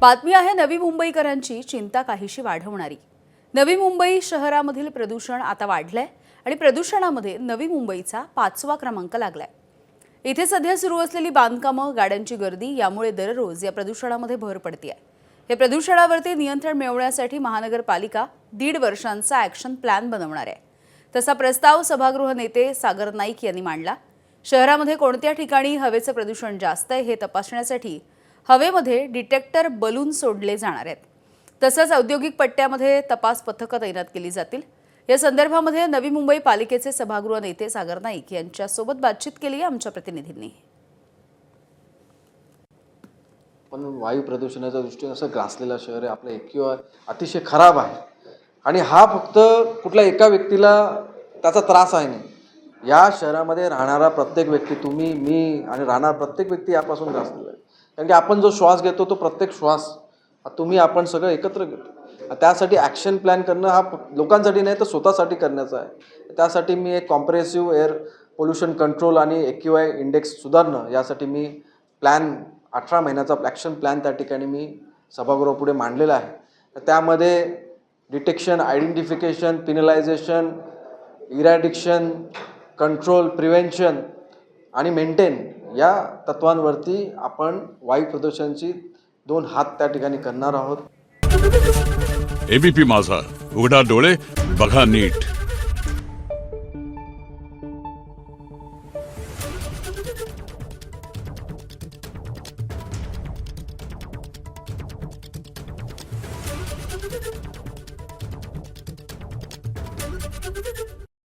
बातमी आहे नवी मुंबईकरांची चिंता काहीशी वाढवणारी। नवी मुंबई शहरामधील प्रदूषण आता वाढलंय आणि प्रदूषणामध्ये नवी मुंबईचा 5वा क्रमांक लागलाय। इथे सध्या सुरू असलेली बांधकामं, गाड्यांची गर्दी यामुळे दररोज या प्रदूषणामध्ये भर पडतेय। हे प्रदूषणावरती नियंत्रण मिळवण्यासाठी महानगरपालिका 1.5 वर्षांचा ॲक्शन प्लॅन बनवणार आहे। तसा प्रस्ताव सभागृह नेते सागर नाईक यांनी मांडला। शहरामध्ये कोणत्या ठिकाणी हवेचं प्रदूषण जास्त आहे हे तपासण्यासाठी हवेमध्ये डिटेक्टर बलून सोडले जाणार आहेत। तसंच औद्योगिक पट्ट्यामध्ये तपास पथकं तैनात केली जातील। या संदर्भामध्ये नवी मुंबई पालिकेचे सभागृह नेते सागर नाईक यांच्यासोबत बातचीत केली आमच्या प्रतिनिधींनी। पण वायू प्रदूषणाच्या दृष्टीने असं ग्रासलेलं शहर आहे आपलं AQI अतिशय खराब आहे आणि हा फक्त कुठल्या एका व्यक्तीला त्याचा त्रास आहे नाही। या शहरामध्ये राहणारा प्रत्येक व्यक्ती, तुम्ही, मी आणि राहणारा प्रत्येक व्यक्ती यापासून ग्रासलेला आहे। कारण की आपण जो श्वास घेतो तो प्रत्येक श्वास तुम्ही आपण सगळं एकत्र घेतो। त्यासाठी ॲक्शन प्लॅन करणं हा लोकांसाठी नाही तर स्वतःसाठी करण्याचा आहे। त्यासाठी मी एक कॉम्प्रेहेन्सिव्ह एअर पोल्युशन कंट्रोल आणि AQI इंडेक्स सुधारणं यासाठी मी प्लॅन 18 महिन्याचा ॲक्शन प्लॅन त्या ठिकाणी मी सभागृहापुढे मांडलेला आहे। त्यामध्ये डिटेक्शन, आयडेंटिफिकेशन, पिनलायझेशन, इरॅडिक्शन, कंट्रोल, प्रिव्हेन्शन आणि मेंटेन या तत्वांवरती आपण वायू प्रदूषणाची 2 हात त्या ठिकाणी करणार आहोत। ABP माझा, उघडा डोळे बघा नीट।